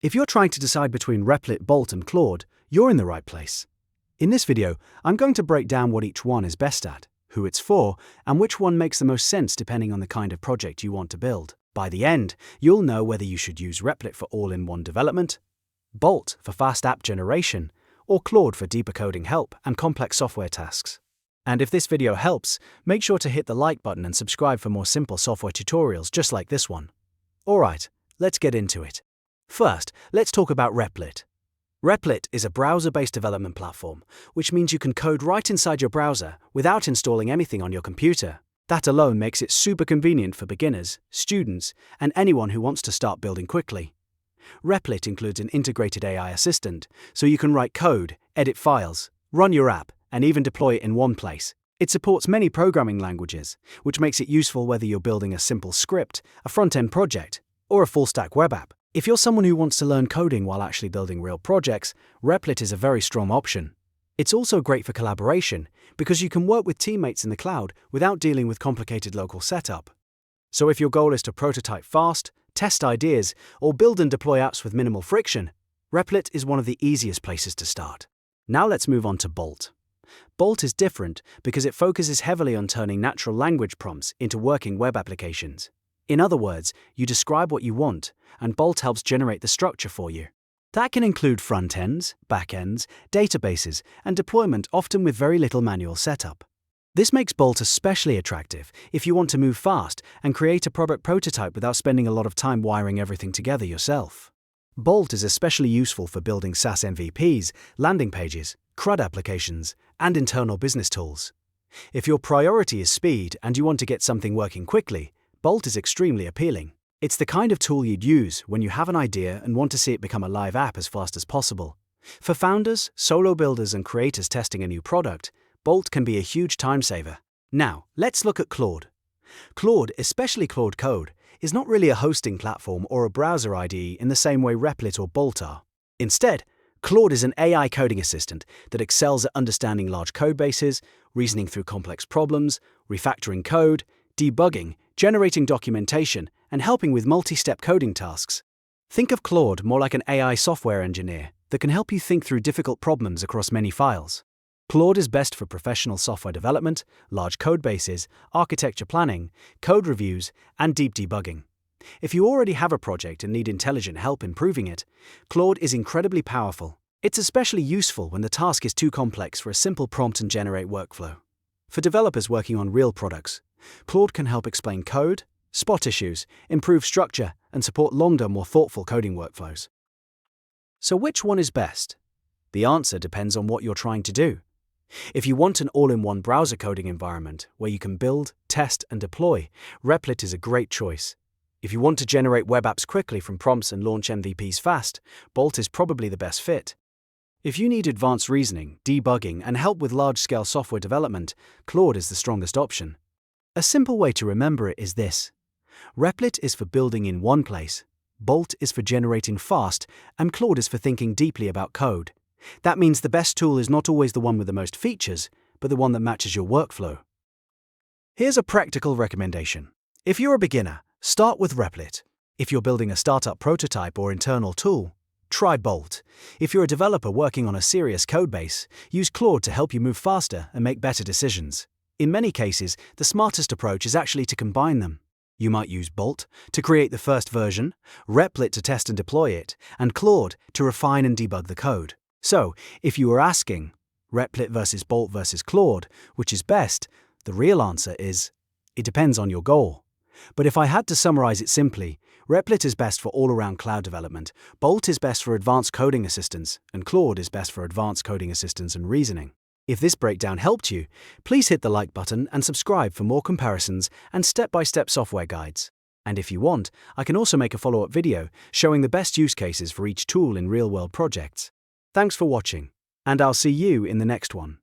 If you're trying to decide between Replit, Bolt, and Claude, you're in the right place. In this video, I'm going to break down what each one is best at, who it's for, and which one makes the most sense depending on the kind of project you want to build. By the end, you'll know whether you should use Replit for all-in-one development, Bolt for fast app generation, or Claude for deeper coding help and complex software tasks. And if this video helps, make sure to hit the like button and subscribe for more simple software tutorials just like this one. Alright, let's get into it. First, let's talk about Replit. Replit is a browser-based development platform, which means you can code right inside your browser without installing anything on your computer. That alone makes it super convenient for beginners, students, and anyone who wants to start building quickly. Replit includes an integrated AI assistant, so you can write code, edit files, run your app, and even deploy it in one place. It supports many programming languages, which makes it useful whether you're building a simple script, a front-end project, or a full-stack web app. If you're someone who wants to learn coding while actually building real projects, Replit is a very strong option. It's also great for collaboration, because you can work with teammates in the cloud without dealing with complicated local setup. So if your goal is to prototype fast, test ideas, or build and deploy apps with minimal friction, Replit is one of the easiest places to start. Now let's move on to Bolt. Bolt is different because it focuses heavily on turning natural language prompts into working web applications. In other words, you describe what you want, and Bolt helps generate the structure for you. That can include front-ends, back-ends, databases, and deployment, often with very little manual setup. This makes Bolt especially attractive if you want to move fast and create a product prototype without spending a lot of time wiring everything together yourself. Bolt is especially useful for building SaaS MVPs, landing pages, CRUD applications, and internal business tools. If your priority is speed and you want to get something working quickly, Bolt is extremely appealing. It's the kind of tool you'd use when you have an idea and want to see it become a live app as fast as possible. For founders, solo builders, and creators testing a new product, Bolt can be a huge time saver. Now, let's look at Claude. Claude, especially Claude Code, is not really a hosting platform or a browser IDE in the same way Replit or Bolt are. Instead, Claude is an AI coding assistant that excels at understanding large codebases, reasoning through complex problems, refactoring code, debugging, generating documentation, and helping with multi-step coding tasks. Think of Claude more like an AI software engineer that can help you think through difficult problems across many files. Claude is best for professional software development, large codebases, architecture planning, code reviews, and deep debugging. If you already have a project and need intelligent help improving it, Claude is incredibly powerful. It's especially useful when the task is too complex for a simple prompt and generate workflow. For developers working on real products, Claude can help explain code, spot issues, improve structure, and support longer, more thoughtful coding workflows. So which one is best? The answer depends on what you're trying to do. If you want an all-in-one browser coding environment where you can build, test, and deploy, Replit is a great choice. If you want to generate web apps quickly from prompts and launch MVPs fast, Bolt is probably the best fit. If you need advanced reasoning, debugging, and help with large-scale software development, Claude is the strongest option. A simple way to remember it is this. Replit is for building in one place, Bolt is for generating fast, and Claude is for thinking deeply about code. That means the best tool is not always the one with the most features, but the one that matches your workflow. Here's a practical recommendation. If you're a beginner, start with Replit. If you're building a startup prototype or internal tool, try Bolt. If you're a developer working on a serious codebase, use Claude to help you move faster and make better decisions. In many cases, the smartest approach is actually to combine them. You might use Bolt to create the first version, Replit to test and deploy it, and Claude to refine and debug the code. So, if you were asking, Replit versus Bolt versus Claude, which is best, the real answer is, it depends on your goal. But if I had to summarize it simply, Replit is best for all-around cloud development, Bolt is best for advanced coding assistance, and Claude is best for advanced coding assistance and reasoning. If this breakdown helped you, please hit the like button and subscribe for more comparisons and step-by-step software guides. And if you want, I can also make a follow-up video showing the best use cases for each tool in real-world projects. Thanks for watching, and I'll see you in the next one.